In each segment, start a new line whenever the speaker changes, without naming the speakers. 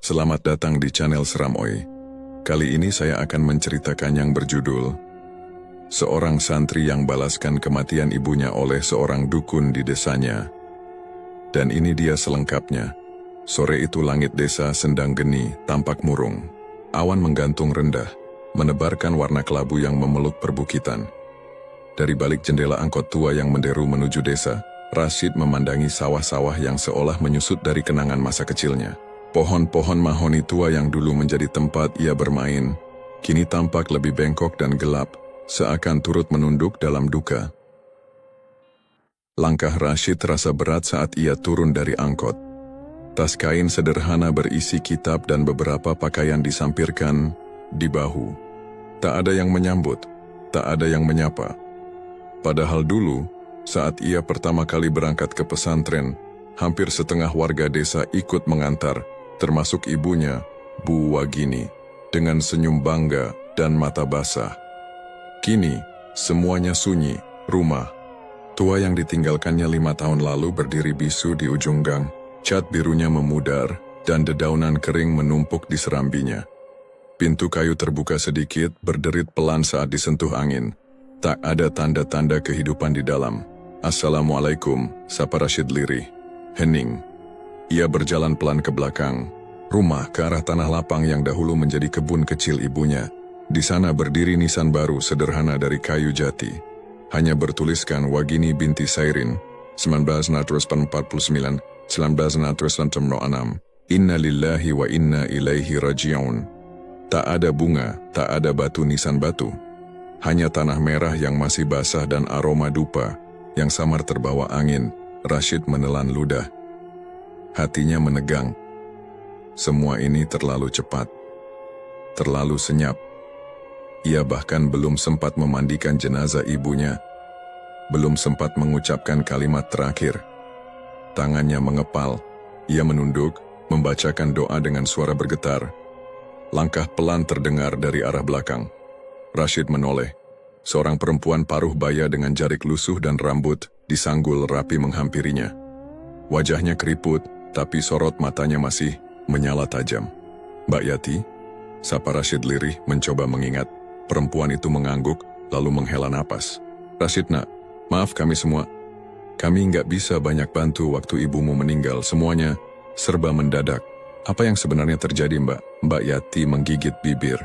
Selamat datang di channel Seram Oi. Kali ini saya akan menceritakan yang berjudul Seorang santri yang balaskan kematian ibunya oleh seorang dukun di desanya. Dan ini dia selengkapnya. Sore itu langit desa Sendang Geni tampak murung. Awan menggantung rendah, menebarkan warna kelabu yang memeluk perbukitan. Dari balik jendela angkot tua yang menderu menuju desa, Rashid memandangi sawah-sawah yang seolah menyusut dari kenangan masa kecilnya. Pohon-pohon mahoni tua yang dulu menjadi tempat ia bermain, kini tampak lebih bengkok dan gelap, seakan turut menunduk dalam duka. Langkah Rashid terasa berat saat ia turun dari angkot. Tas kain sederhana berisi kitab dan beberapa pakaian disampirkan di bahu. Tak ada yang menyambut, tak ada yang menyapa. Padahal dulu, saat ia pertama kali berangkat ke pesantren, hampir setengah warga desa ikut mengantar, termasuk ibunya, Bu Wagini, dengan senyum bangga dan mata basah. Kini, semuanya sunyi, rumah tua yang ditinggalkannya 5 tahun lalu berdiri bisu di ujung gang, cat birunya memudar, dan dedaunan kering menumpuk di serambinya. Pintu kayu terbuka sedikit, berderit pelan saat disentuh angin. Tak ada tanda-tanda kehidupan di dalam. Assalamualaikum, sapa Rashid lirih. Hening. Ia berjalan pelan ke belakang, rumah ke arah tanah lapang yang dahulu menjadi kebun kecil ibunya. Di sana berdiri nisan baru sederhana dari kayu jati. Hanya bertuliskan Wagini binti Sairin, 1949-1966. Inna lillahi wa inna ilaihi raji'un. Tak ada bunga, tak ada batu nisan batu. Hanya tanah merah yang masih basah dan aroma dupa yang samar terbawa angin. Rashid menelan ludah. Hatinya menegang. Semua ini terlalu cepat. Terlalu senyap. Ia bahkan belum sempat memandikan jenazah ibunya. Belum sempat mengucapkan kalimat terakhir. Tangannya mengepal. Ia menunduk, membacakan doa dengan suara bergetar. Langkah pelan terdengar dari arah belakang. Rashid menoleh. Seorang perempuan paruh baya dengan jarik lusuh dan rambut disanggul rapi menghampirinya. Wajahnya keriput, tapi sorot matanya masih menyala tajam. Mbak Yati, sapa Rashid lirih mencoba mengingat. Perempuan itu mengangguk, lalu menghela napas. Rashid nak, maaf kami semua. Kami nggak bisa banyak bantu waktu ibumu meninggal, semuanya serba mendadak. Apa yang sebenarnya terjadi Mbak? Mbak Yati menggigit bibir.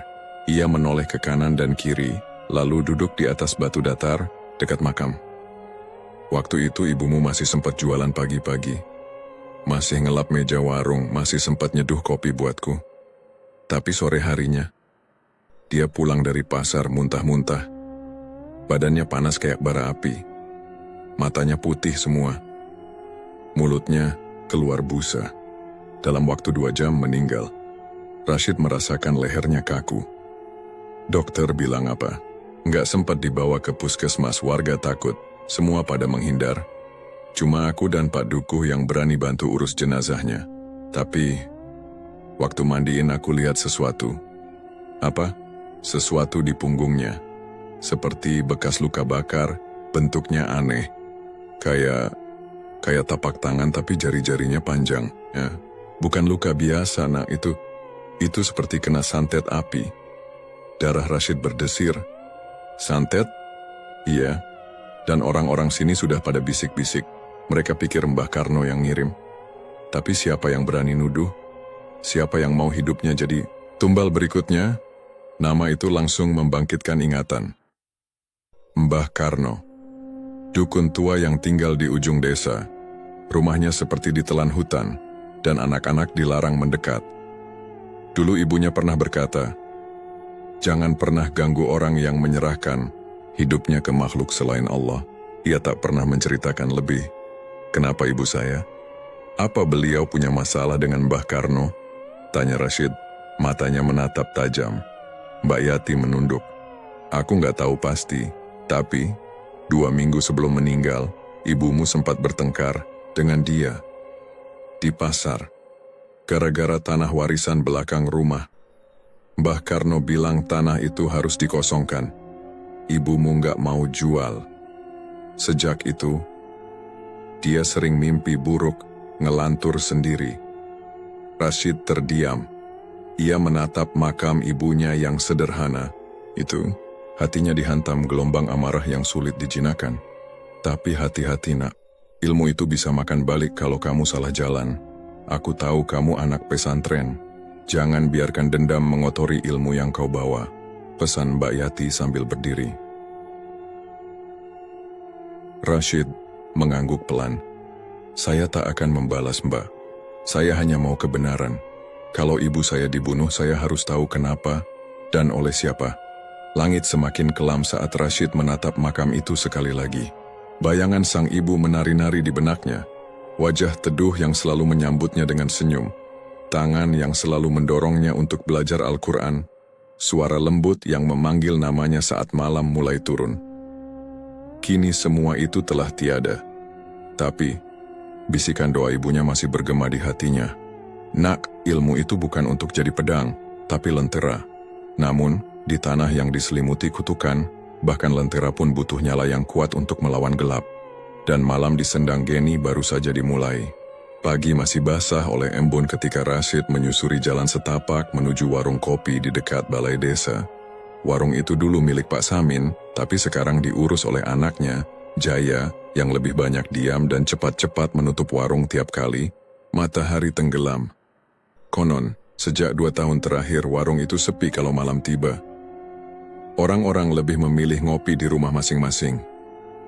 Ia menoleh ke kanan dan kiri, lalu duduk di atas batu datar, dekat makam. Waktu itu ibumu masih sempat jualan pagi-pagi. Masih ngelap meja warung, masih sempat nyeduh kopi buatku. Tapi sore harinya, dia pulang dari pasar muntah-muntah. Badannya panas kayak bara api. Matanya putih semua. Mulutnya keluar busa. Dalam waktu 2 jam meninggal. Rashid merasakan lehernya kaku. Dokter bilang apa? Nggak sempat dibawa ke puskesmas, warga takut. Semua pada menghindar. Cuma aku dan Pak Dukuh yang berani bantu urus jenazahnya. Tapi, waktu mandiin aku lihat sesuatu. Apa? Sesuatu di punggungnya. Seperti bekas luka bakar, bentuknya aneh. Kayak tapak tangan tapi jari-jarinya panjang. Ya. Bukan luka biasa, nak. Itu seperti kena santet api. Darah Rashid berdesir. Santet? Iya. Dan orang-orang sini sudah pada bisik-bisik. Mereka pikir Mbah Karno yang ngirim. Tapi siapa yang berani nuduh? Siapa yang mau hidupnya jadi tumbal berikutnya? Nama itu langsung membangkitkan ingatan. Mbah Karno. Dukun tua yang tinggal di ujung desa. Rumahnya seperti ditelan hutan, dan anak-anak dilarang mendekat. Dulu ibunya pernah berkata, jangan pernah ganggu orang yang menyerahkan hidupnya ke makhluk selain Allah. Ia tak pernah menceritakan lebih. Kenapa ibu saya? Apa beliau punya masalah dengan Mbah Karno? Tanya Rashid, matanya menatap tajam. Mbak Yati menunduk. Aku nggak tahu pasti, tapi 2 minggu sebelum meninggal, ibumu sempat bertengkar dengan dia. Di pasar. Gara-gara tanah warisan belakang rumah. Mbah Karno bilang tanah itu harus dikosongkan. Ibumu nggak mau jual. Sejak itu, dia sering mimpi buruk, ngelantur sendiri. Rashid terdiam. Ia menatap makam ibunya yang sederhana. Itu, hatinya dihantam gelombang amarah yang sulit dijinakan. Tapi hati-hati nak, ilmu itu bisa makan balik kalau kamu salah jalan. Aku tahu kamu anak pesantren. Jangan biarkan dendam mengotori ilmu yang kau bawa. Pesan Mbak Yati sambil berdiri. Rashid mengangguk pelan. Saya tak akan membalas Mbak. Saya hanya mau kebenaran. Kalau ibu saya dibunuh, saya harus tahu kenapa dan oleh siapa. Langit semakin kelam saat Rashid menatap makam itu sekali lagi. Bayangan sang ibu menari-nari di benaknya. Wajah teduh yang selalu menyambutnya dengan senyum. Tangan yang selalu mendorongnya untuk belajar Al-Quran. Suara lembut yang memanggil namanya saat malam mulai turun. Kini semua itu telah tiada. Tapi, bisikan doa ibunya masih bergema di hatinya. Nak, ilmu itu bukan untuk jadi pedang, tapi lentera. Namun, di tanah yang diselimuti kutukan, bahkan lentera pun butuh nyala yang kuat untuk melawan gelap. Dan malam di Sendang Geni baru saja dimulai. Pagi masih basah oleh embun ketika Rashid menyusuri jalan setapak menuju warung kopi di dekat balai desa. Warung itu dulu milik Pak Samin, tapi sekarang diurus oleh anaknya, Jaya, yang lebih banyak diam dan cepat-cepat menutup warung tiap kali matahari tenggelam. Konon, sejak 2 tahun terakhir warung itu sepi kalau malam tiba. Orang-orang lebih memilih ngopi di rumah masing-masing.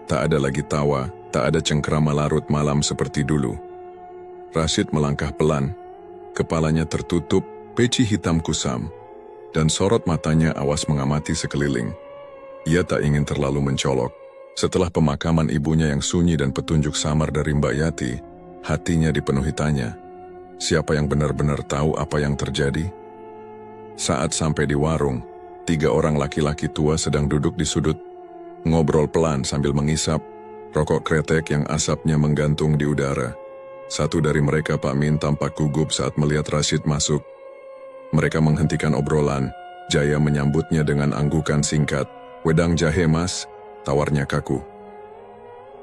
Tak ada lagi tawa, tak ada cengkerama larut malam seperti dulu. Rashid melangkah pelan, kepalanya tertutup, peci hitam kusam, dan sorot matanya awas mengamati sekeliling. Ia tak ingin terlalu mencolok. Setelah pemakaman ibunya yang sunyi dan petunjuk samar dari Mbak Yati, hatinya dipenuhi tanya. Siapa yang benar-benar tahu apa yang terjadi? Saat sampai di warung, 3 orang laki-laki tua sedang duduk di sudut, ngobrol pelan sambil mengisap rokok kretek yang asapnya menggantung di udara. Satu dari mereka, Pak Min, tampak gugup saat melihat Rashid masuk. Mereka menghentikan obrolan. Jaya menyambutnya dengan anggukan singkat. Wedang jahe mas, tawarnya kaku.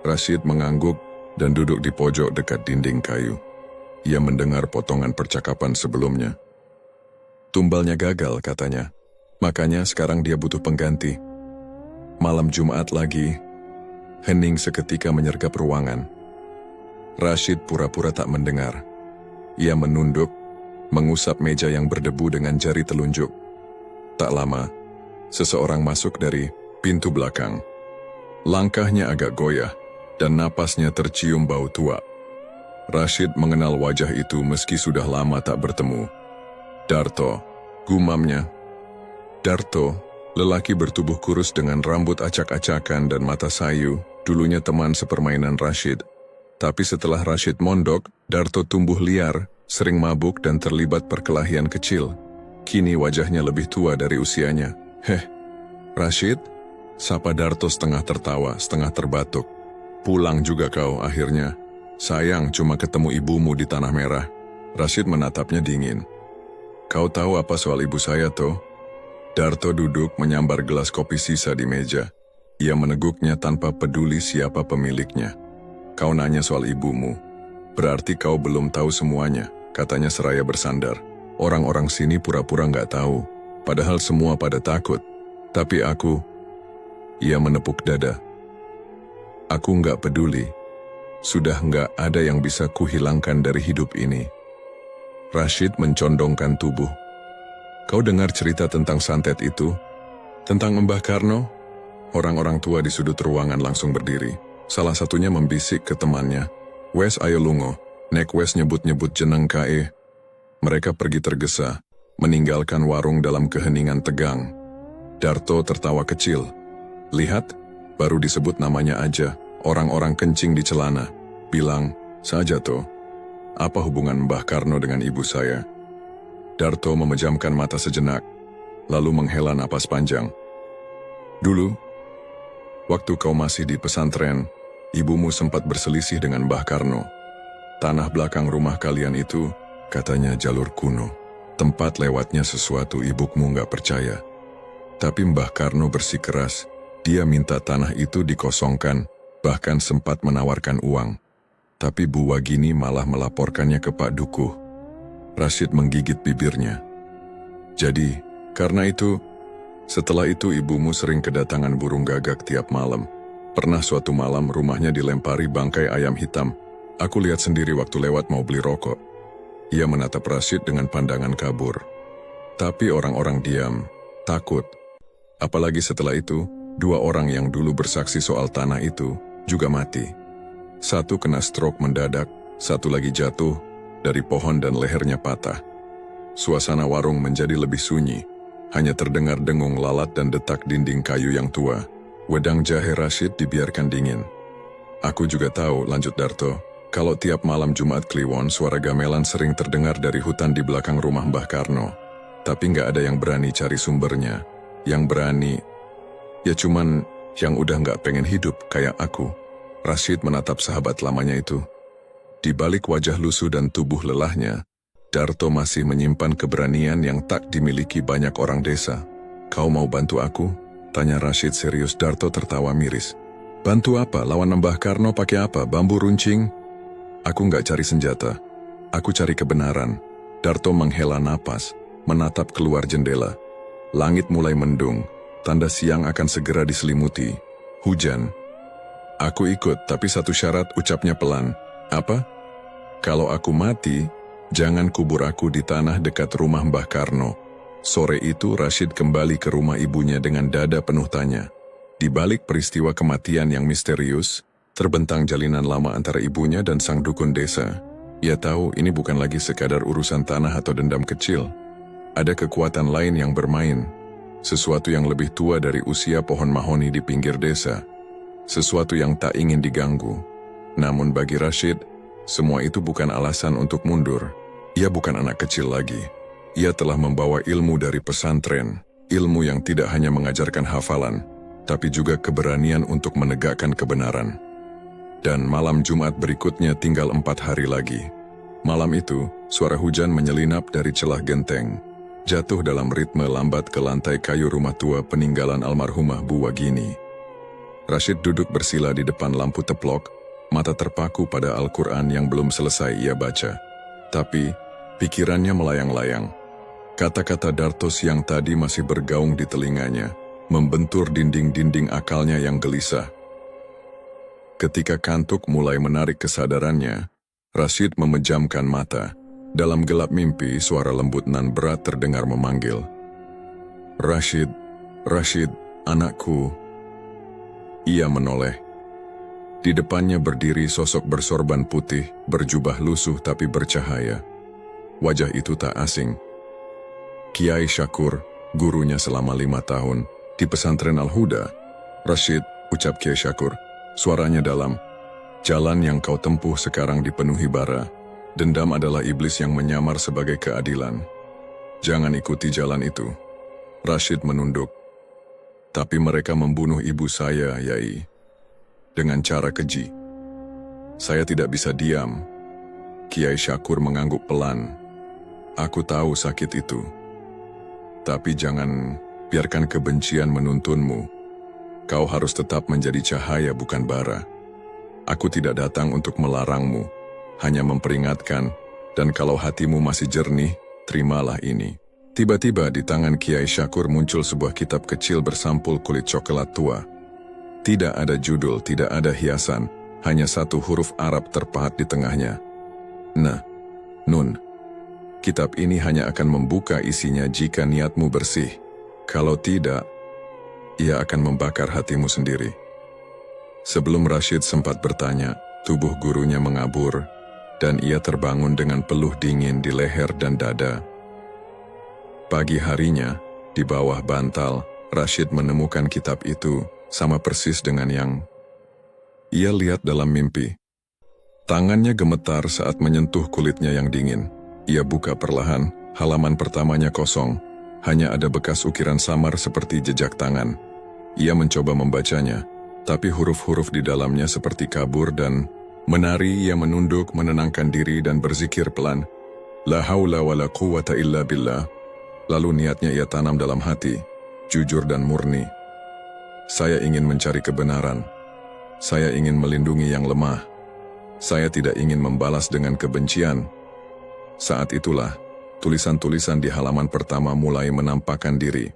Rashid mengangguk dan duduk di pojok dekat dinding kayu. Ia mendengar potongan percakapan sebelumnya. Tumbalnya gagal katanya, makanya sekarang dia butuh pengganti. Malam Jumat lagi, hening seketika menyergap ruangan. Rashid pura-pura tak mendengar. Ia menunduk, mengusap meja yang berdebu dengan jari telunjuk. Tak lama, seseorang masuk dari pintu belakang. Langkahnya agak goyah, dan napasnya tercium bau tua. Rashid mengenal wajah itu meski sudah lama tak bertemu. Darto, gumamnya. Darto, lelaki bertubuh kurus dengan rambut acak-acakan dan mata sayu, dulunya teman sepermainan Rashid. Tapi setelah Rashid mondok, Darto tumbuh liar, sering mabuk dan terlibat perkelahian kecil. Kini wajahnya lebih tua dari usianya. Heh, Rashid? Sapa Darto setengah tertawa, setengah terbatuk. Pulang juga kau akhirnya. Sayang cuma ketemu ibumu di Tanah Merah. Rashid menatapnya dingin. Kau tahu apa soal ibu saya toh? Darto duduk menyambar gelas kopi sisa di meja. Ia meneguknya tanpa peduli siapa pemiliknya. Kau nanya soal ibumu. Berarti kau belum tahu semuanya, katanya seraya bersandar. Orang-orang sini pura-pura nggak tahu, padahal semua pada takut. Tapi aku... Ia menepuk dada. Aku nggak peduli. Sudah nggak ada yang bisa kuhilangkan dari hidup ini. Rashid mencondongkan tubuh. Kau dengar cerita tentang santet itu? Tentang Mbah Karno? Orang-orang tua di sudut ruangan langsung berdiri. Salah satunya membisik ke temannya. Wes ayo lungo. Nek Wes nyebut-nyebut jeneng kae. Mereka pergi tergesa, meninggalkan warung dalam keheningan tegang. Darto tertawa kecil. Lihat, baru disebut namanya aja. Orang-orang kencing di celana. Bilang, saja toh. Apa hubungan Mbah Karno dengan ibu saya? Darto memejamkan mata sejenak, lalu menghela napas panjang. Dulu, waktu kau masih di pesantren, ibumu sempat berselisih dengan Mbah Karno. Tanah belakang rumah kalian itu, katanya jalur kuno. Tempat lewatnya sesuatu ibumu nggak percaya. Tapi Mbah Karno bersikeras, dia minta tanah itu dikosongkan, bahkan sempat menawarkan uang. Tapi Bu Wagini malah melaporkannya ke Pak Dukuh. Rashid menggigit bibirnya. Jadi, karena itu, setelah itu ibumu sering kedatangan burung gagak tiap malam. Pernah suatu malam rumahnya dilempari bangkai ayam hitam. Aku lihat sendiri waktu lewat mau beli rokok. Ia menatap Rashid dengan pandangan kabur. Tapi orang-orang diam, takut. Apalagi setelah itu, 2 orang yang dulu bersaksi soal tanah itu juga mati. Satu kena stroke mendadak, satu lagi jatuh dari pohon dan lehernya patah. Suasana warung menjadi lebih sunyi, hanya terdengar dengung lalat dan detak dinding kayu yang tua. Wedang jahe Rashid dibiarkan dingin. Aku juga tahu, lanjut Darto, kalau tiap malam Jumat Kliwon suara gamelan sering terdengar dari hutan di belakang rumah Mbah Karno. Tapi nggak ada yang berani cari sumbernya. Yang berani, ya cuman yang udah nggak pengen hidup kayak aku. Rashid menatap sahabat lamanya itu. Di balik wajah lusuh dan tubuh lelahnya, Darto masih menyimpan keberanian yang tak dimiliki banyak orang desa. Kau mau bantu aku? Tanya Rashid serius. Darto tertawa miris. Bantu apa? Lawan Mbah Karno pakai apa? Bambu runcing? Aku nggak cari senjata. Aku cari kebenaran. Darto menghela napas, menatap keluar jendela. Langit mulai mendung, tanda siang akan segera diselimuti. Hujan. Aku ikut, tapi satu syarat, ucapnya pelan. Apa? Kalau aku mati, jangan kubur aku di tanah dekat rumah Mbah Karno. Sore itu Rashid kembali ke rumah ibunya dengan dada penuh tanya. Di balik peristiwa kematian yang misterius, terbentang jalinan lama antara ibunya dan sang dukun desa. Ia tahu ini bukan lagi sekadar urusan tanah atau dendam kecil. Ada kekuatan lain yang bermain. Sesuatu yang lebih tua dari usia pohon mahoni di pinggir desa. Sesuatu yang tak ingin diganggu. Namun bagi Rashid, semua itu bukan alasan untuk mundur. Ia bukan anak kecil lagi. Ia telah membawa ilmu dari pesantren. Ilmu yang tidak hanya mengajarkan hafalan, tapi juga keberanian untuk menegakkan kebenaran. Dan malam Jumat berikutnya tinggal 4 hari lagi. Malam itu, suara hujan menyelinap dari celah genteng. Jatuh dalam ritme lambat ke lantai kayu rumah tua peninggalan almarhumah Bu Wagini. Rashid duduk bersila di depan lampu teplok, mata terpaku pada Al-Quran yang belum selesai ia baca. Tapi, pikirannya melayang-layang. Kata-kata Darto siang tadi masih bergaung di telinganya, membentur dinding-dinding akalnya yang gelisah. Ketika kantuk mulai menarik kesadarannya, Rashid memejamkan mata. Dalam gelap mimpi, suara lembut nan berat terdengar memanggil. Rashid, Rashid, anakku. Ia menoleh. Di depannya berdiri sosok bersorban putih, berjubah lusuh tapi bercahaya. Wajah itu tak asing. Kiai Syakur, gurunya selama 5 tahun, di pesantren Al-Huda. Rashid, ucap Kiai Syakur, suaranya dalam. Jalan yang kau tempuh sekarang dipenuhi bara. Dendam adalah iblis yang menyamar sebagai keadilan. Jangan ikuti jalan itu. Rashid menunduk. Tapi mereka membunuh ibu saya, Yai. Dengan cara keji. Saya tidak bisa diam. Kiai Syakur mengangguk pelan. Aku tahu sakit itu. Tapi jangan biarkan kebencian menuntunmu. Kau harus tetap menjadi cahaya bukan bara. Aku tidak datang untuk melarangmu, hanya memperingatkan, dan kalau hatimu masih jernih, terimalah ini. Tiba-tiba di tangan Kiai Syakur muncul sebuah kitab kecil bersampul kulit coklat tua. Tidak ada judul, tidak ada hiasan, hanya satu huruf Arab terpahat di tengahnya. Nun. Kitab ini hanya akan membuka isinya jika niatmu bersih. Kalau tidak, ia akan membakar hatimu sendiri. Sebelum Rashid sempat bertanya, tubuh gurunya mengabur, dan ia terbangun dengan peluh dingin di leher dan dada. Pagi harinya, di bawah bantal, Rashid menemukan kitab itu, sama persis dengan yang ia lihat dalam mimpi. Tangannya gemetar saat menyentuh kulitnya yang dingin. Ia buka perlahan, halaman pertamanya kosong, hanya ada bekas ukiran samar seperti jejak tangan. Ia mencoba membacanya, tapi huruf-huruf di dalamnya seperti kabur dan menari. Ia menunduk, menenangkan diri dan berzikir pelan. La haula wa la quwata illa billah. Lalu niatnya ia tanam dalam hati, jujur dan murni. Saya ingin mencari kebenaran. Saya ingin melindungi yang lemah. Saya tidak ingin membalas dengan kebencian. Saat itulah, tulisan-tulisan di halaman pertama mulai menampakkan diri.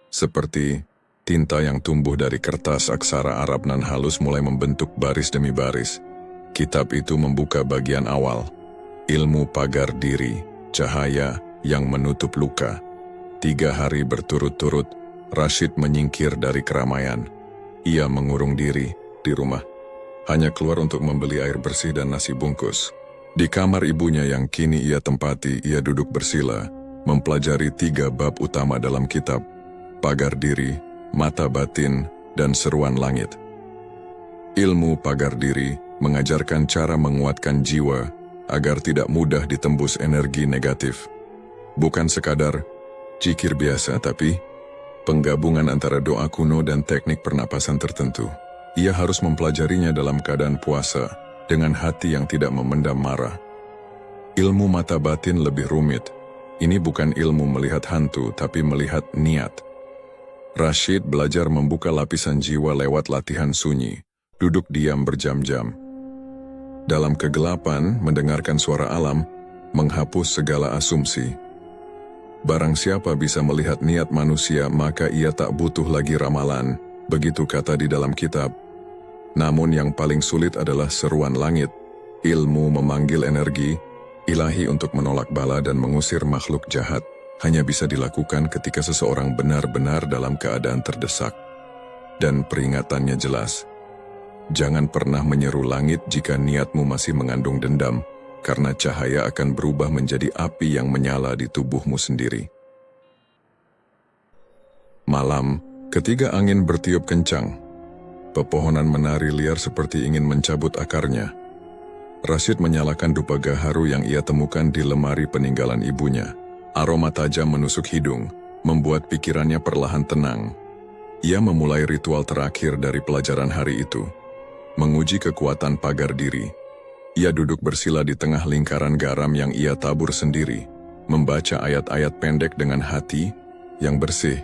Seperti tinta yang tumbuh dari kertas, aksara Arab nan halus mulai membentuk baris demi baris. Kitab itu membuka bagian awal. Ilmu pagar diri, cahaya yang menutup luka. 3 hari berturut-turut, Rashid menyingkir dari keramaian. Ia mengurung diri di rumah. Hanya keluar untuk membeli air bersih dan nasi bungkus. Di kamar ibunya yang kini ia tempati, ia duduk bersila, mempelajari 3 bab utama dalam kitab: pagar diri, mata batin, dan seruan langit. Ilmu pagar diri mengajarkan cara menguatkan jiwa agar tidak mudah ditembus energi negatif. Bukan sekadar zikir biasa, tapi penggabungan antara doa kuno dan teknik pernapasan tertentu. Ia harus mempelajarinya dalam keadaan puasa, dengan hati yang tidak memendam marah. Ilmu mata batin lebih rumit. Ini bukan ilmu melihat hantu, tapi melihat niat. Rashid belajar membuka lapisan jiwa lewat latihan sunyi, duduk diam berjam-jam. Dalam kegelapan, mendengarkan suara alam, menghapus segala asumsi. Barang siapa bisa melihat niat manusia, maka ia tak butuh lagi ramalan, begitu kata di dalam kitab. Namun yang paling sulit adalah seruan langit, ilmu memanggil energi ilahi untuk menolak bala dan mengusir makhluk jahat. Hanya bisa dilakukan ketika seseorang benar-benar dalam keadaan terdesak. Dan peringatannya jelas. Jangan pernah menyeru langit jika niatmu masih mengandung dendam, karena cahaya akan berubah menjadi api yang menyala di tubuhmu sendiri. Malam, ketika angin bertiup kencang, pepohonan menari liar seperti ingin mencabut akarnya. Rashid menyalakan dupa gaharu yang ia temukan di lemari peninggalan ibunya. Aroma tajam menusuk hidung, membuat pikirannya perlahan tenang. Ia memulai ritual terakhir dari pelajaran hari itu, menguji kekuatan pagar diri. Ia duduk bersila di tengah lingkaran garam yang ia tabur sendiri, membaca ayat-ayat pendek dengan hati yang bersih.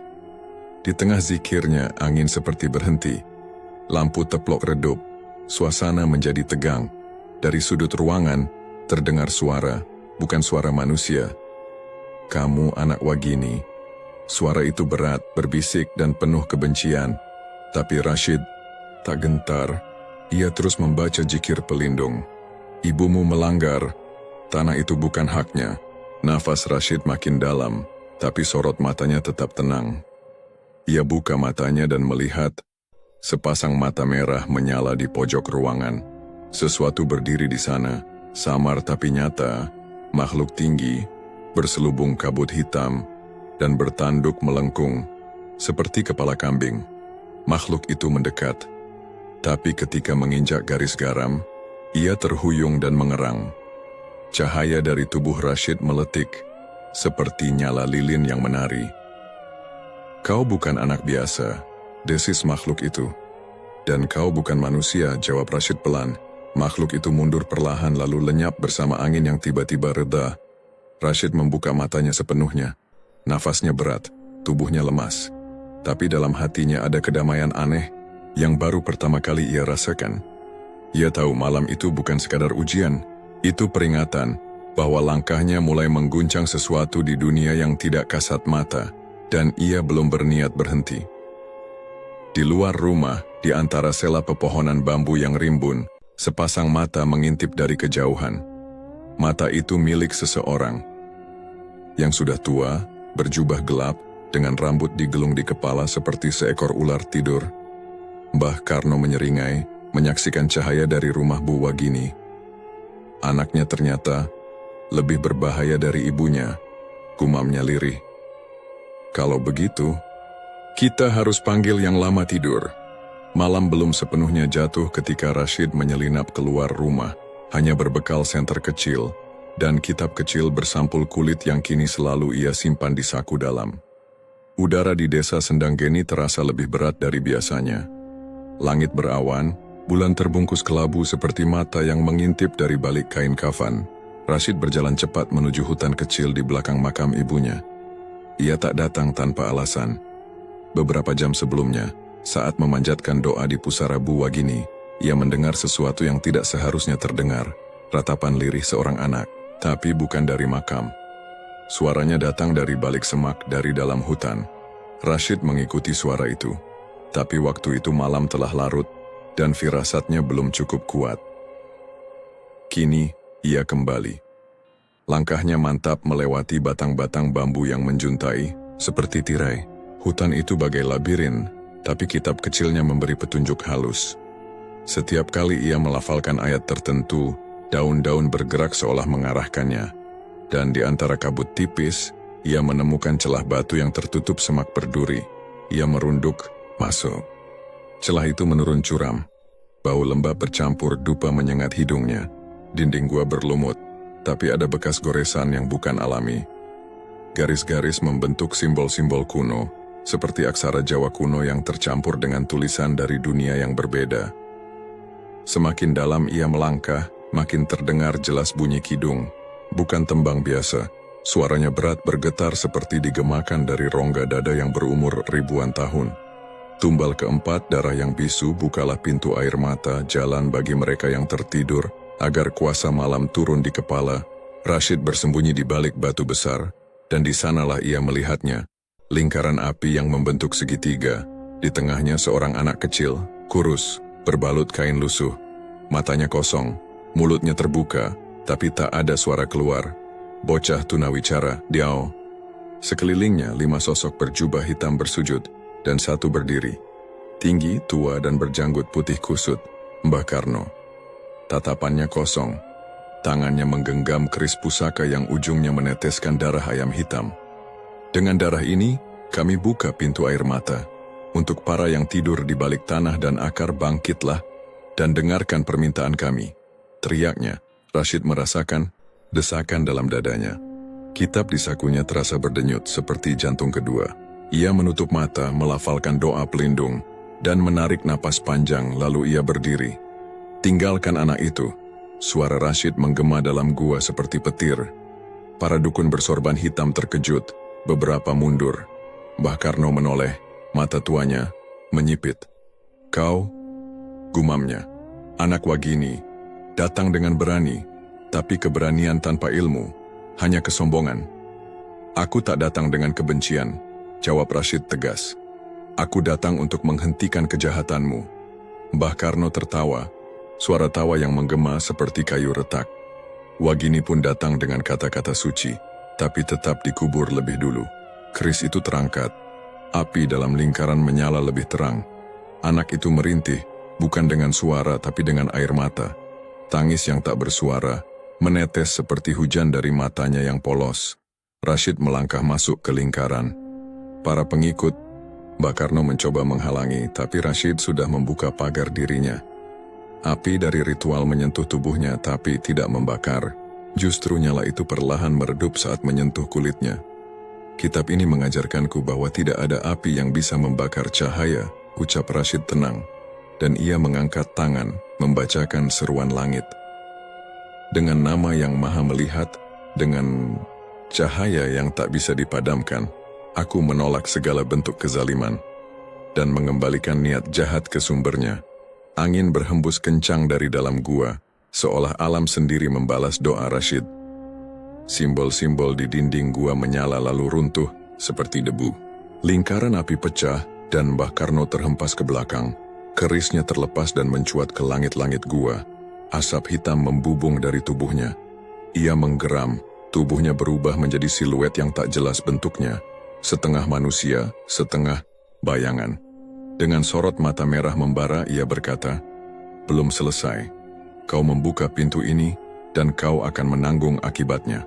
Di tengah zikirnya, angin seperti berhenti. Lampu teplok redup, suasana menjadi tegang. Dari sudut ruangan, terdengar suara, bukan suara manusia. "Kamu anak Wagini." Suara itu berat, berbisik, dan penuh kebencian. Tapi Rashid tak gentar. Ia terus membaca zikir pelindung. "Ibumu melanggar, tanah itu bukan haknya." Nafas Rashid makin dalam, tapi sorot matanya tetap tenang. Ia buka matanya dan melihat sepasang mata merah menyala di pojok ruangan. Sesuatu berdiri di sana, samar tapi nyata, makhluk tinggi, berselubung kabut hitam, dan bertanduk melengkung, seperti kepala kambing. Makhluk itu mendekat, tapi ketika menginjak garis garam, ia terhuyung dan mengerang. Cahaya dari tubuh Rashid meletik, seperti nyala lilin yang menari. "Kau bukan anak biasa," desis makhluk itu. "Dan kau bukan manusia," jawab Rashid pelan. Makhluk itu mundur perlahan lalu lenyap bersama angin yang tiba-tiba reda. Rashid membuka matanya sepenuhnya. Nafasnya berat, tubuhnya lemas. Tapi dalam hatinya ada kedamaian aneh yang baru pertama kali ia rasakan. Ia tahu malam itu bukan sekadar ujian, itu peringatan bahwa langkahnya mulai mengguncang sesuatu di dunia yang tidak kasat mata, dan ia belum berniat berhenti. Di luar rumah, di antara sela pepohonan bambu yang rimbun, sepasang mata mengintip dari kejauhan. Mata itu milik seseorang yang sudah tua, berjubah gelap, dengan rambut digelung di kepala seperti seekor ular tidur. Mbah Karno menyeringai, menyaksikan cahaya dari rumah Bu Wagini. Anaknya ternyata lebih berbahaya dari ibunya, gumamnya lirih. "Kalau begitu, kita harus panggil yang lama tidur." Malam belum sepenuhnya jatuh ketika Rashid menyelinap keluar rumah, hanya berbekal senter kecil, dan kitab kecil bersampul kulit yang kini selalu ia simpan di saku dalam. Udara di desa Sendanggeni terasa lebih berat dari biasanya. Langit berawan, bulan terbungkus kelabu seperti mata yang mengintip dari balik kain kafan. Rashid berjalan cepat menuju hutan kecil di belakang makam ibunya. Ia tak datang tanpa alasan. Beberapa jam sebelumnya, saat memanjatkan doa di pusara Bu Wagini, ia mendengar sesuatu yang tidak seharusnya terdengar, ratapan lirih seorang anak, tapi bukan dari makam. Suaranya datang dari balik semak dari dalam hutan. Rashid mengikuti suara itu. Tapi waktu itu malam telah larut dan firasatnya belum cukup kuat. Kini, ia kembali. Langkahnya mantap melewati batang-batang bambu yang menjuntai, seperti tirai. Hutan itu bagai labirin, tapi kitab kecilnya memberi petunjuk halus. Setiap kali ia melafalkan ayat tertentu, daun-daun bergerak seolah mengarahkannya. Dan di antara kabut tipis, ia menemukan celah batu yang tertutup semak berduri. Ia merunduk, masuk. Celah itu menurun curam. Bau lembab bercampur dupa menyengat hidungnya. Dinding gua berlumut, tapi ada bekas goresan yang bukan alami. Garis-garis membentuk simbol-simbol kuno, seperti aksara Jawa kuno yang tercampur dengan tulisan dari dunia yang berbeda. Semakin dalam ia melangkah, makin terdengar jelas bunyi kidung. Bukan tembang biasa, suaranya berat bergetar seperti digemakan dari rongga dada yang berumur ribuan tahun. Tumbal keempat, darah yang bisu, bukalah pintu air mata, jalan bagi mereka yang tertidur, agar kuasa malam turun di kepala. Rashid bersembunyi di balik batu besar, dan di sanalah ia melihatnya. Lingkaran api yang membentuk segitiga, di tengahnya seorang anak kecil, kurus, berbalut kain lusuh. Matanya kosong, mulutnya terbuka, tapi tak ada suara keluar. Bocah tunawicara, Diao. Sekelilingnya 5 sosok berjubah hitam bersujud, dan 1 berdiri. Tinggi, tua dan berjanggut putih kusut, Mbah Karno. Tatapannya kosong, tangannya menggenggam keris pusaka yang ujungnya meneteskan darah ayam hitam. Dengan darah ini, kami buka pintu air mata. Untuk para yang tidur di balik tanah dan akar, bangkitlah dan dengarkan permintaan kami. Teriaknya, Rashid merasakan desakan dalam dadanya. Kitab di sakunya terasa berdenyut seperti jantung kedua. Ia menutup mata, melafalkan doa pelindung, dan menarik napas panjang, lalu ia berdiri. Tinggalkan anak itu. Suara Rashid menggema dalam gua seperti petir. Para dukun bersorban hitam terkejut, beberapa mundur. Mbah Karno menoleh, mata tuanya menyipit. Kau, gumamnya, anak Wagini, datang dengan berani, tapi keberanian tanpa ilmu, hanya kesombongan. Aku tak datang dengan kebencian, jawab Rashid tegas. Aku datang untuk menghentikan kejahatanmu. Mbah Karno tertawa, suara tawa yang menggema seperti kayu retak. Wagini pun datang dengan kata-kata suci, tapi tetap dikubur lebih dulu. Keris itu terangkat. Api dalam lingkaran menyala lebih terang. Anak itu merintih, bukan dengan suara tapi dengan air mata. Tangis yang tak bersuara, menetes seperti hujan dari matanya yang polos. Rashid melangkah masuk ke lingkaran. Para pengikut, Mbah Karno mencoba menghalangi, tapi Rashid sudah membuka pagar dirinya. Api dari ritual menyentuh tubuhnya tapi tidak membakar. Justru nyala itu perlahan meredup saat menyentuh kulitnya. Kitab ini mengajarkanku bahwa tidak ada api yang bisa membakar cahaya, ucap Rashid tenang. Dan ia mengangkat tangan, membacakan seruan langit. Dengan nama yang maha melihat, dengan cahaya yang tak bisa dipadamkan, aku menolak segala bentuk kezaliman dan mengembalikan niat jahat ke sumbernya. Angin berhembus kencang dari dalam gua, seolah alam sendiri membalas doa Rashid. Simbol-simbol di dinding gua menyala lalu runtuh seperti debu. Lingkaran api pecah dan Mbah Karno terhempas ke belakang. Kerisnya terlepas dan mencuat ke langit-langit gua. Asap hitam membubung dari tubuhnya. Ia menggeram, tubuhnya berubah menjadi siluet yang tak jelas bentuknya. Setengah manusia, setengah bayangan. Dengan sorot mata merah membara, ia berkata, "Belum selesai. Kau membuka pintu ini, dan kau akan menanggung akibatnya."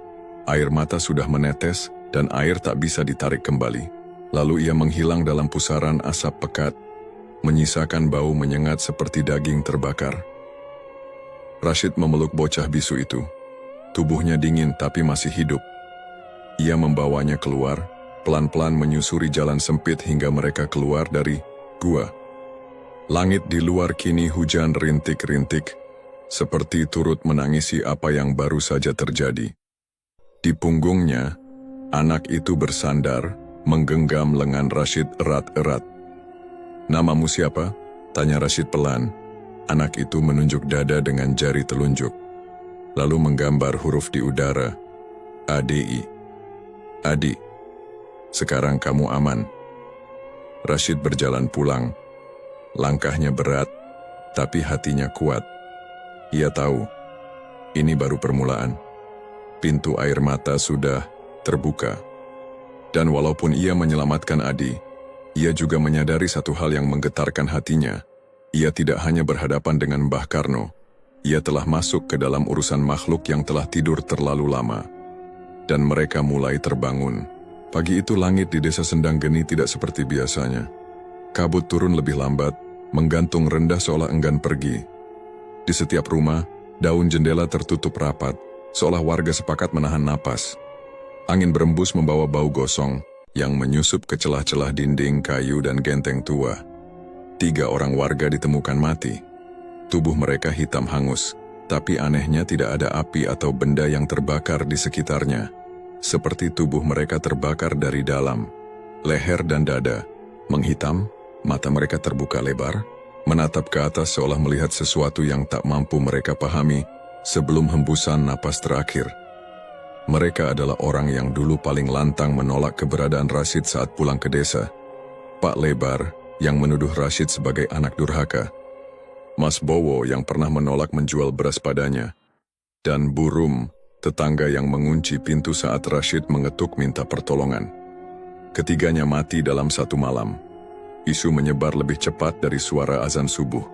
Air mata sudah menetes, dan air tak bisa ditarik kembali. Lalu ia menghilang dalam pusaran asap pekat, menyisakan bau menyengat seperti daging terbakar. Rashid memeluk bocah bisu itu. Tubuhnya dingin tapi masih hidup. Ia membawanya keluar, pelan-pelan menyusuri jalan sempit hingga mereka keluar dari gua. Langit di luar kini hujan rintik-rintik, seperti turut menangisi apa yang baru saja terjadi. Di punggungnya, anak itu bersandar, menggenggam lengan Rashid erat-erat. "Namamu siapa?" tanya Rashid pelan. Anak itu menunjuk dada dengan jari telunjuk, lalu menggambar huruf di udara, ADI. Adi, sekarang kamu aman. Rashid berjalan pulang. Langkahnya berat, tapi hatinya kuat. Ia tahu, ini baru permulaan. Pintu air mata sudah terbuka. Dan walaupun ia menyelamatkan Adi, ia juga menyadari satu hal yang menggetarkan hatinya. Ia tidak hanya berhadapan dengan Mbah Karno, ia telah masuk ke dalam urusan makhluk yang telah tidur terlalu lama. Dan mereka mulai terbangun. Pagi itu langit di desa Sendang Geni tidak seperti biasanya. Kabut turun lebih lambat, menggantung rendah seolah enggan pergi. Di setiap rumah, daun jendela tertutup rapat, seolah warga sepakat menahan napas. Angin berembus membawa bau gosong yang menyusup ke celah-celah dinding kayu dan genteng tua. 3 orang warga ditemukan mati. Tubuh mereka hitam hangus, tapi anehnya tidak ada api atau benda yang terbakar di sekitarnya. Seperti tubuh mereka terbakar dari dalam. Leher dan dada menghitam, mata mereka terbuka lebar, menatap ke atas seolah melihat sesuatu yang tak mampu mereka pahami sebelum hembusan napas terakhir. Mereka adalah orang yang dulu paling lantang menolak keberadaan Rashid saat pulang ke desa. Pak Lebar yang menuduh Rashid sebagai anak durhaka. Mas Bowo yang pernah menolak menjual beras padanya. Dan Burum, tetangga yang mengunci pintu saat Rashid mengetuk minta pertolongan. Ketiganya mati dalam satu malam. Isu menyebar lebih cepat dari suara azan subuh.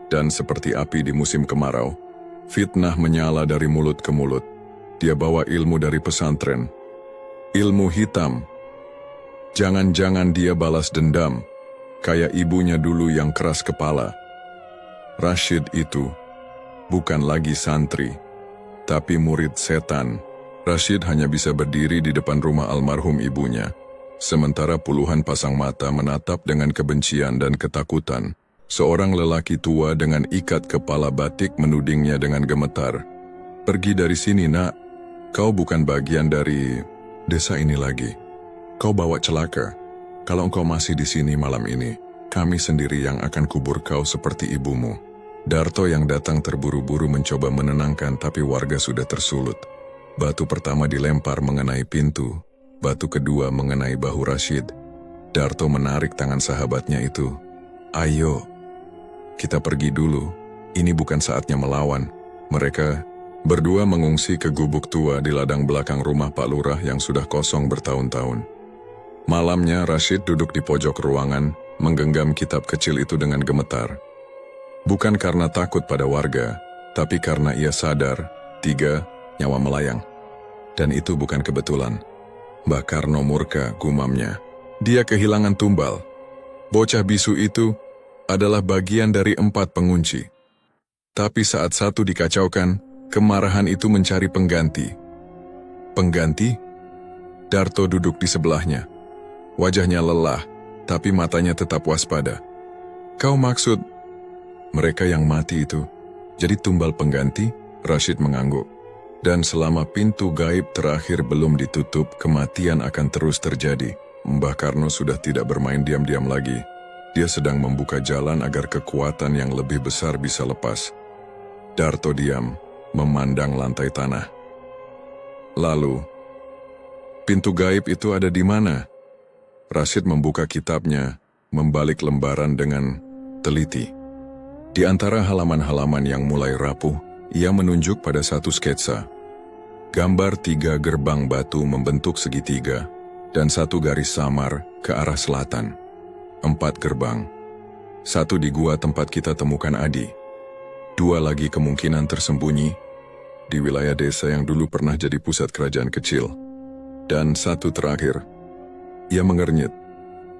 Dan seperti api di musim kemarau, fitnah menyala dari mulut ke mulut. Dia bawa ilmu dari pesantren. Ilmu hitam. Jangan-jangan dia balas dendam, kayak ibunya dulu yang keras kepala. Rashid itu bukan lagi santri, tapi murid setan. Rashid hanya bisa berdiri di depan rumah almarhum ibunya, sementara puluhan pasang mata menatap dengan kebencian dan ketakutan. Seorang lelaki tua dengan ikat kepala batik menudingnya dengan gemetar. Pergi dari sini, nak. Kau bukan bagian dari desa ini lagi. Kau bawa celaka. Kalau engkau masih di sini malam ini, kami sendiri yang akan kubur kau seperti ibumu. Darto yang datang terburu-buru mencoba menenangkan, tapi warga sudah tersulut. Batu pertama dilempar mengenai pintu, batu kedua mengenai bahu Rashid. Darto menarik tangan sahabatnya itu. Ayo, kita pergi dulu. Ini bukan saatnya melawan. Mereka berdua mengungsi ke gubuk tua di ladang belakang rumah Pak Lurah yang sudah kosong bertahun-tahun. Malamnya Rashid duduk di pojok ruangan, menggenggam kitab kecil itu dengan gemetar. Bukan karena takut pada warga, tapi karena ia sadar, 3 nyawa melayang. Dan itu bukan kebetulan. Mbah Karno murka, gumamnya. Dia kehilangan tumbal. Bocah bisu itu adalah bagian dari 4 pengunci. Tapi saat satu dikacaukan, kemarahan itu mencari pengganti. Pengganti? Darto duduk di sebelahnya. Wajahnya lelah, tapi matanya tetap waspada. Kau maksud mereka yang mati itu jadi tumbal pengganti? Rashid mengangguk. Dan selama pintu gaib terakhir belum ditutup, kematian akan terus terjadi. Mbah Karno sudah tidak bermain diam-diam lagi. Dia sedang membuka jalan agar kekuatan yang lebih besar bisa lepas. Darto diam, memandang lantai tanah. Lalu, pintu gaib itu ada di mana? Rashid membuka kitabnya, membalik lembaran dengan teliti. Di antara halaman-halaman yang mulai rapuh, ia menunjuk pada satu sketsa. Gambar 3 gerbang batu membentuk segitiga, dan 1 garis samar ke arah selatan. 4 gerbang. 1 di gua tempat kita temukan Adi. 2 lagi kemungkinan tersembunyi di wilayah desa yang dulu pernah jadi pusat kerajaan kecil. Dan 1 terakhir. Ia mengernyit.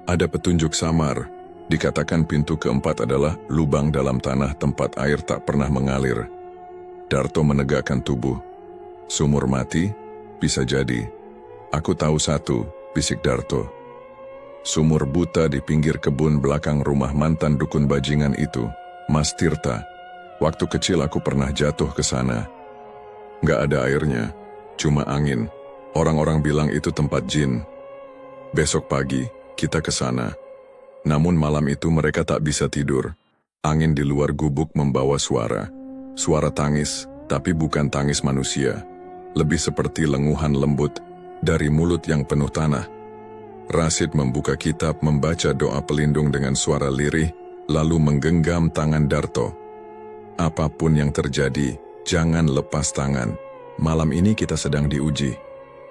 Ada petunjuk samar. Dikatakan pintu keempat adalah lubang dalam tanah tempat air tak pernah mengalir. Darto menegakkan tubuh. Sumur mati? Bisa jadi. Aku tahu 1, bisik Darto. Sumur buta di pinggir kebun belakang rumah mantan dukun bajingan itu, Mas Tirta. Waktu kecil aku pernah jatuh ke sana. Nggak ada airnya, cuma angin. Orang-orang bilang itu tempat jin. Besok pagi, kita ke sana. Namun malam itu mereka tak bisa tidur. Angin di luar gubuk membawa suara. Suara tangis, tapi bukan tangis manusia. Lebih seperti lenguhan lembut. Dari mulut yang penuh tanah, Rashid membuka kitab, membaca doa pelindung dengan suara lirih, lalu menggenggam tangan Darto. Apapun yang terjadi, jangan lepas tangan. Malam ini kita sedang diuji.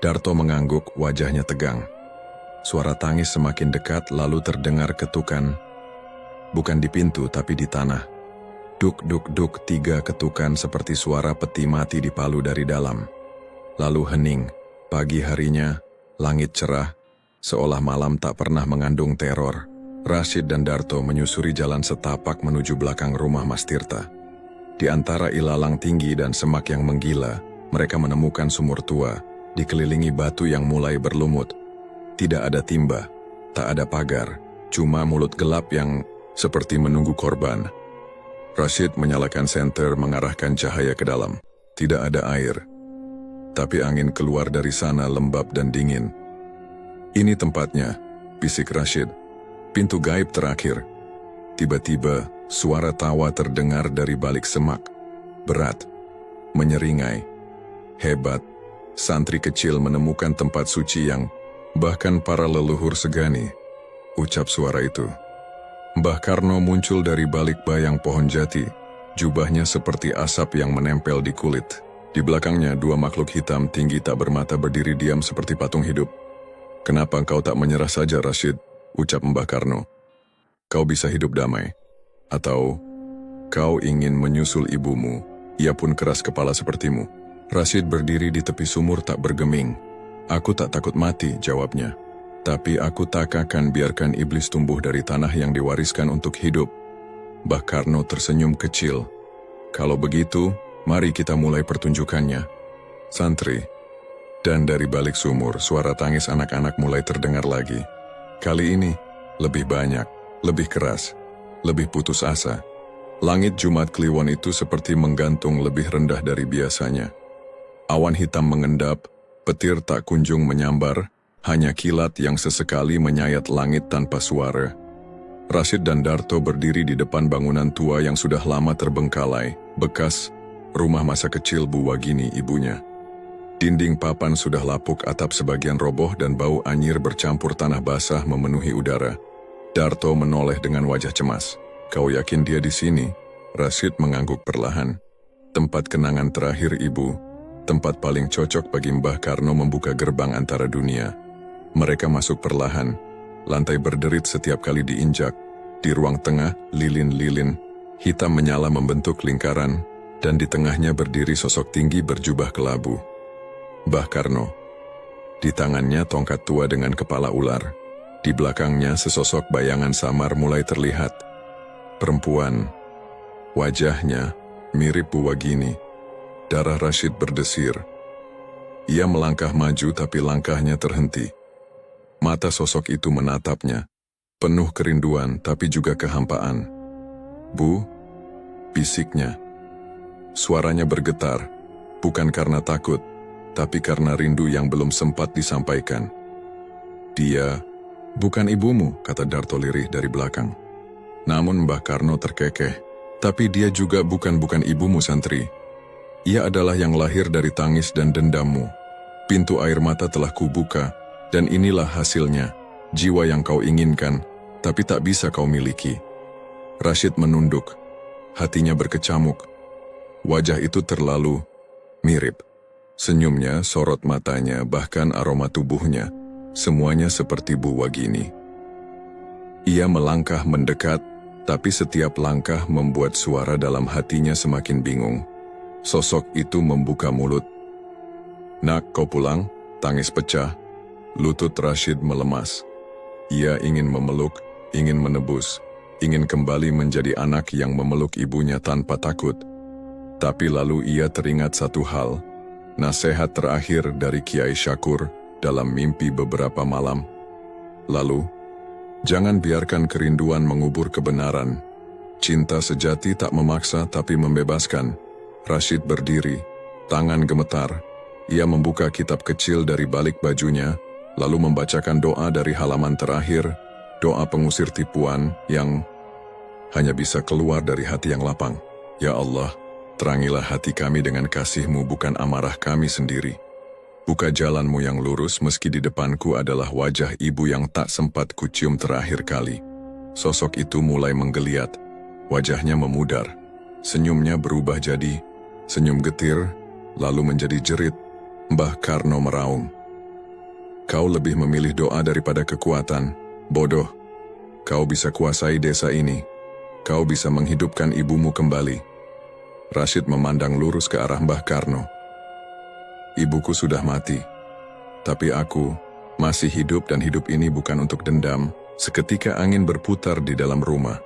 Darto mengangguk, wajahnya tegang. Suara tangis semakin dekat, lalu terdengar ketukan. Bukan di pintu, tapi di tanah. Duk, duk, duk, 3 ketukan seperti suara peti mati dipalu dari dalam. Lalu hening. Pagi harinya, langit cerah, seolah malam tak pernah mengandung teror. Rashid dan Darto menyusuri jalan setapak menuju belakang rumah Mas Tirta. Di antara ilalang tinggi dan semak yang menggila, mereka menemukan sumur tua, dikelilingi batu yang mulai berlumut. Tidak ada timba, tak ada pagar, cuma mulut gelap yang seperti menunggu korban. Rashid menyalakan senter, mengarahkan cahaya ke dalam. Tidak ada air, tapi angin keluar dari sana lembab dan dingin. Ini tempatnya, bisik Rashid. Pintu gaib terakhir. Tiba-tiba, suara tawa terdengar dari balik semak. Berat, menyeringai. Hebat, santri kecil menemukan tempat suci yang bahkan para leluhur segani. Ucap suara itu. Mbah Karno muncul dari balik bayang pohon jati. Jubahnya seperti asap yang menempel di kulit. Di belakangnya 2 makhluk hitam tinggi tak bermata berdiri diam seperti patung hidup. "Kenapa engkau tak menyerah saja, Rashid?" ucap Mbah Karno. "Kau bisa hidup damai. Atau kau ingin menyusul ibumu, ia pun keras kepala sepertimu?" Rashid berdiri di tepi sumur tak bergeming. "Aku tak takut mati," jawabnya. "Tapi aku tak akan biarkan iblis tumbuh dari tanah yang diwariskan untuk hidup." Mbah Karno tersenyum kecil. "Kalau begitu, mari kita mulai pertunjukannya, santri." Dan dari balik sumur, suara tangis anak-anak mulai terdengar lagi. Kali ini, lebih banyak, lebih keras, lebih putus asa. Langit Jumat Kliwon itu seperti menggantung lebih rendah dari biasanya. Awan hitam mengendap, petir tak kunjung menyambar, hanya kilat yang sesekali menyayat langit tanpa suara. Rashid dan Darto berdiri di depan bangunan tua yang sudah lama terbengkalai, bekas rumah masa kecil Bu Wagini, ibunya. Dinding papan sudah lapuk, atap sebagian roboh dan bau anyir bercampur tanah basah memenuhi udara. Darto menoleh dengan wajah cemas. "Kau yakin dia di sini?" Rashid mengangguk perlahan. "Tempat kenangan terakhir ibu, tempat paling cocok bagi Mbah Karno membuka gerbang antara dunia." Mereka masuk perlahan. Lantai berderit setiap kali diinjak. Di ruang tengah, lilin-lilin hitam menyala membentuk lingkaran, dan di tengahnya berdiri sosok tinggi berjubah kelabu. Mbah Karno. Di tangannya tongkat tua dengan kepala ular. Di belakangnya sesosok bayangan samar mulai terlihat. Perempuan. Wajahnya mirip Bu Wagini. Darah Rashid berdesir. Ia melangkah maju tapi langkahnya terhenti. Mata sosok itu menatapnya. Penuh kerinduan tapi juga kehampaan. "Bu," bisiknya. Suaranya bergetar, bukan karena takut, tapi karena rindu yang belum sempat disampaikan. "Dia bukan ibumu," kata Darto lirih dari belakang. Namun Mbah Karno terkekeh. "Tapi dia juga bukan ibumu, santri. Ia adalah yang lahir dari tangis dan dendammu. Pintu air mata telah kubuka, dan inilah hasilnya. Jiwa yang kau inginkan, tapi tak bisa kau miliki." Rashid menunduk. Hatinya berkecamuk. Wajah itu terlalu mirip. Senyumnya, sorot matanya, bahkan aroma tubuhnya, semuanya seperti Bu Wagini. Ia melangkah mendekat, tapi setiap langkah membuat suara dalam hatinya semakin bingung. Sosok itu membuka mulut. "Nak, kau pulang?" Tangis pecah. Lutut Rashid melemas. Ia ingin memeluk, ingin menebus, ingin kembali menjadi anak yang memeluk ibunya tanpa takut. Tapi lalu ia teringat satu hal. Nasihat terakhir dari Kiai Syakur dalam mimpi beberapa malam lalu. Jangan biarkan kerinduan mengubur kebenaran. Cinta sejati tak memaksa tapi membebaskan. Rashid berdiri, tangan gemetar. Ia membuka kitab kecil dari balik bajunya, lalu membacakan doa dari halaman terakhir, doa pengusir tipuan yang hanya bisa keluar dari hati yang lapang. "Ya Allah, terangilah hati kami dengan kasih-Mu, bukan amarah kami sendiri." Buka jalanmu yang lurus meski di depanku adalah wajah ibu yang tak sempat kucium terakhir kali. Sosok itu mulai menggeliat, wajahnya memudar. Senyumnya berubah jadi senyum getir, lalu menjadi jerit. Mbah Karno meraung. Kau lebih memilih doa daripada kekuatan, bodoh. Kau bisa kuasai desa ini. Kau bisa menghidupkan ibumu kembali. Rashid memandang lurus ke arah Mbah Karno. Ibuku sudah mati, tapi aku masih hidup dan hidup ini bukan untuk dendam. Seketika angin berputar di dalam rumah.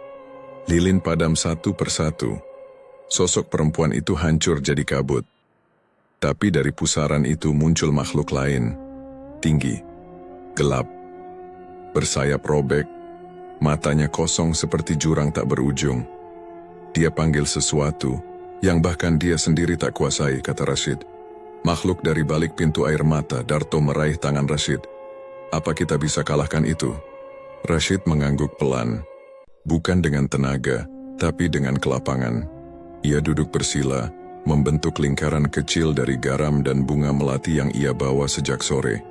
Lilin padam satu persatu. Sosok perempuan itu hancur jadi kabut. Tapi dari pusaran itu muncul makhluk lain. Tinggi, gelap, bersayap robek, matanya kosong seperti jurang tak berujung. Dia panggil sesuatu yang bahkan dia sendiri tak kuasai, kata Rashid. Makhluk dari balik pintu air mata. Darto meraih tangan Rashid. Apa kita bisa kalahkan itu? Rashid mengangguk pelan. Bukan dengan tenaga, tapi dengan kelapangan. Ia duduk bersila, membentuk lingkaran kecil dari garam dan bunga melati yang ia bawa sejak sore.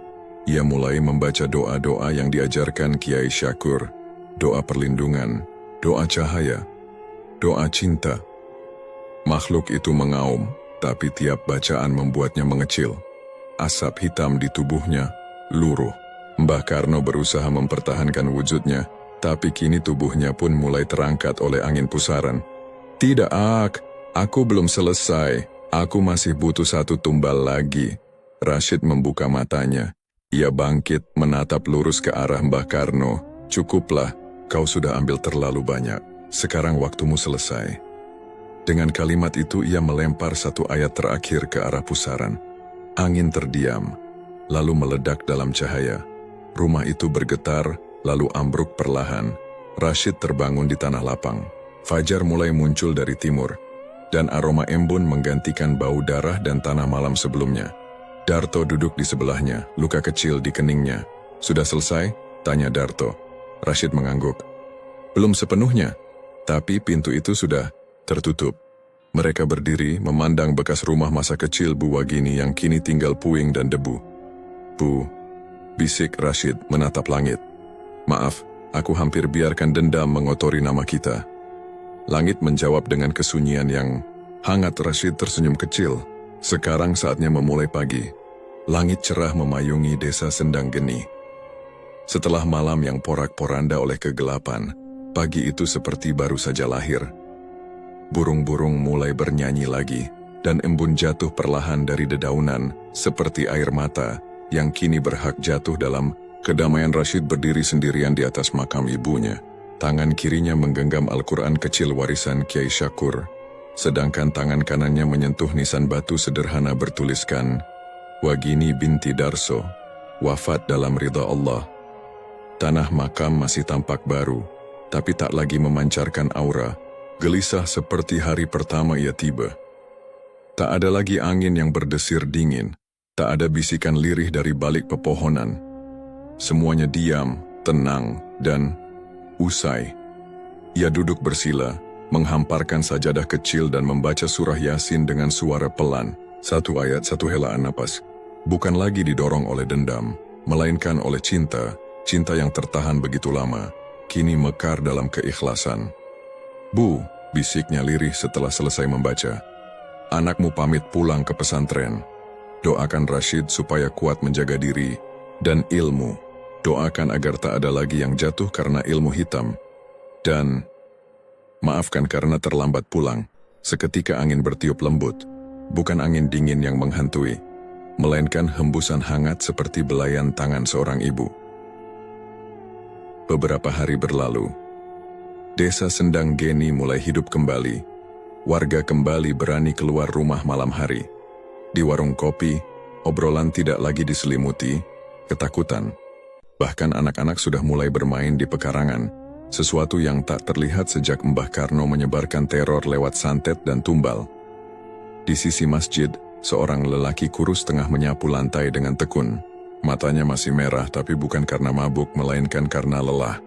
Ia mulai membaca doa-doa yang diajarkan Kiai Syakur. Doa perlindungan, doa cahaya, doa cinta. Makhluk itu mengaum, tapi tiap bacaan membuatnya mengecil. Asap hitam di tubuhnya luruh. Mbah Karno berusaha mempertahankan wujudnya, tapi kini tubuhnya pun mulai terangkat oleh angin pusaran. Tidak, aku belum selesai. Aku masih butuh satu tumbal lagi. Rashid membuka matanya. Ia bangkit menatap lurus ke arah Mbah Karno. Cukuplah, kau sudah ambil terlalu banyak. Sekarang waktumu selesai. Dengan kalimat itu ia melempar satu ayat terakhir ke arah pusaran. Angin terdiam, lalu meledak dalam cahaya. Rumah itu bergetar, lalu ambruk perlahan. Rashid terbangun di tanah lapang. Fajar mulai muncul dari timur, dan aroma embun menggantikan bau darah dan tanah malam sebelumnya. Darto duduk di sebelahnya, luka kecil di keningnya. Sudah selesai? Tanya Darto. Rashid mengangguk. Belum sepenuhnya, tapi pintu itu sudah tertutup. Mereka berdiri memandang bekas rumah masa kecil Bu Wagini yang kini tinggal puing dan debu. Bu, bisik Rashid menatap langit. Maaf, aku hampir biarkan dendam mengotori nama kita. Langit menjawab dengan kesunyian yang hangat. Rashid tersenyum kecil. Sekarang saatnya memulai pagi. Langit cerah memayungi desa Sendang Geni. Setelah malam yang porak-poranda oleh kegelapan, pagi itu seperti baru saja lahir. Burung-burung mulai bernyanyi lagi, dan embun jatuh perlahan dari dedaunan, seperti air mata, yang kini berhak jatuh dalam kedamaian. Rashid berdiri sendirian di atas makam ibunya. Tangan kirinya menggenggam Al-Quran kecil warisan Kiai Syakur, sedangkan tangan kanannya menyentuh nisan batu sederhana bertuliskan, Wagini binti Darso, wafat dalam ridha Allah. Tanah makam masih tampak baru, tapi tak lagi memancarkan aura, gelisah seperti hari pertama ia tiba. Tak ada lagi angin yang berdesir dingin, tak ada bisikan lirih dari balik pepohonan. Semuanya diam, tenang, dan usai. Ia duduk bersila, menghamparkan sajadah kecil dan membaca surah Yasin dengan suara pelan. Satu ayat, satu helaan napas. Bukan lagi didorong oleh dendam, melainkan oleh cinta. Cinta yang tertahan begitu lama, kini mekar dalam keikhlasan. Bu, bisiknya lirih setelah selesai membaca. Anakmu pamit pulang ke pesantren. Doakan Rashid supaya kuat menjaga diri dan ilmu. Doakan agar tak ada lagi yang jatuh karena ilmu hitam. Dan maafkan karena terlambat pulang. Seketika angin bertiup lembut. Bukan angin dingin yang menghantui, melainkan hembusan hangat seperti belayan tangan seorang ibu. Beberapa hari berlalu. Desa Sendang Geni mulai hidup kembali. Warga kembali berani keluar rumah malam hari. Di warung kopi, obrolan tidak lagi diselimuti ketakutan. Bahkan anak-anak sudah mulai bermain di pekarangan, sesuatu yang tak terlihat sejak Mbah Karno menyebarkan teror lewat santet dan tumbal. Di sisi masjid, seorang lelaki kurus tengah menyapu lantai dengan tekun. Matanya masih merah tapi bukan karena mabuk melainkan karena lelah.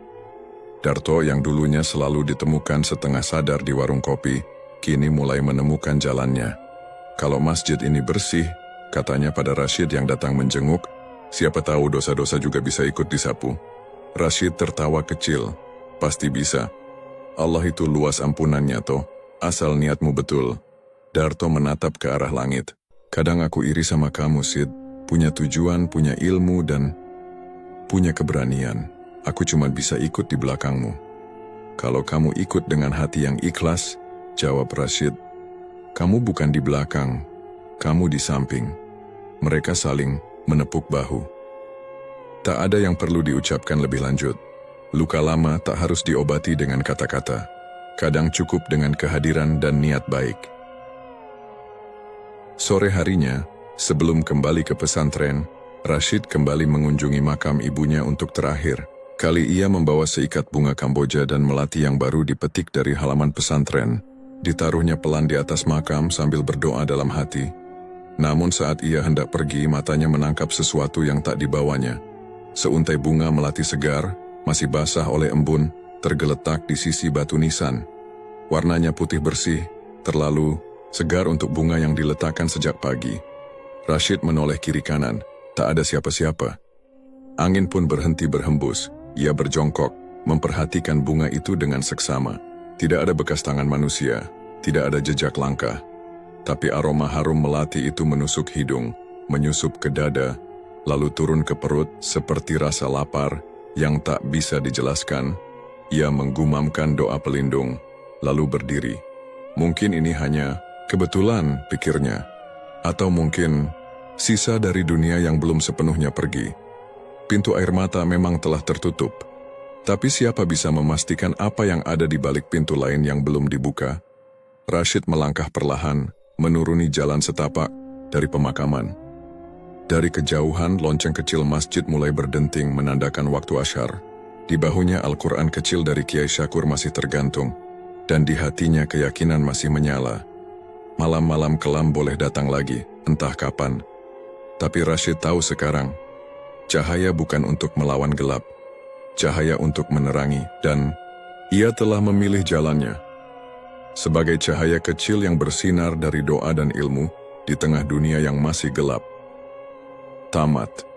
Darto yang dulunya selalu ditemukan setengah sadar di warung kopi, kini mulai menemukan jalannya. Kalau masjid ini bersih, Katanya pada Rashid yang datang menjenguk, siapa tahu dosa-dosa juga bisa ikut disapu. Rashid tertawa kecil. Pasti bisa. Allah itu luas ampunannya toh, asal niatmu betul. Darto menatap ke arah langit. Kadang aku iri sama kamu, Sid. Punya tujuan, punya ilmu, dan punya keberanian. Aku cuma bisa ikut di belakangmu. Kalau kamu ikut dengan hati yang ikhlas, jawab Rashid. Kamu bukan di belakang, kamu di samping. Mereka saling menepuk bahu. Tak ada yang perlu diucapkan lebih lanjut. Luka lama tak harus diobati dengan kata-kata. Kadang cukup dengan kehadiran dan niat baik. Sore harinya, sebelum kembali ke pesantren, Rashid kembali mengunjungi makam ibunya untuk terakhir. Kali ia membawa seikat bunga Kamboja dan melati yang baru dipetik dari halaman pesantren. Ditaruhnya pelan di atas makam sambil berdoa dalam hati. Namun saat ia hendak pergi, matanya menangkap sesuatu yang tak dibawanya. Seuntai bunga melati segar, masih basah oleh embun, tergeletak di sisi batu nisan. Warnanya putih bersih, terlalu segar untuk bunga yang diletakkan sejak pagi. Rashid menoleh kiri kanan, tak ada siapa-siapa. Angin pun berhenti berhembus. Ia berjongkok, memperhatikan bunga itu dengan seksama. Tidak ada bekas tangan manusia, tidak ada jejak langkah. Tapi aroma harum melati itu menusuk hidung, menyusup ke dada, lalu turun ke perut seperti rasa lapar yang tak bisa dijelaskan. Ia menggumamkan doa pelindung, lalu berdiri. Mungkin ini hanya kebetulan, pikirnya. Atau mungkin sisa dari dunia yang belum sepenuhnya pergi. Pintu air mata memang telah tertutup. Tapi siapa bisa memastikan apa yang ada di balik pintu lain yang belum dibuka? Rashid melangkah perlahan, menuruni jalan setapak dari pemakaman. Dari kejauhan, lonceng kecil masjid mulai berdenting menandakan waktu asyar. Di bahunya Al-Quran kecil dari Kiai Syakur masih tergantung, dan di hatinya keyakinan masih menyala. Malam-malam kelam boleh datang lagi, entah kapan. Tapi Rashid tahu sekarang, cahaya bukan untuk melawan gelap, cahaya untuk menerangi, dan ia telah memilih jalannya. Sebagai cahaya kecil yang bersinar dari doa dan ilmu di tengah dunia yang masih gelap. Tamat.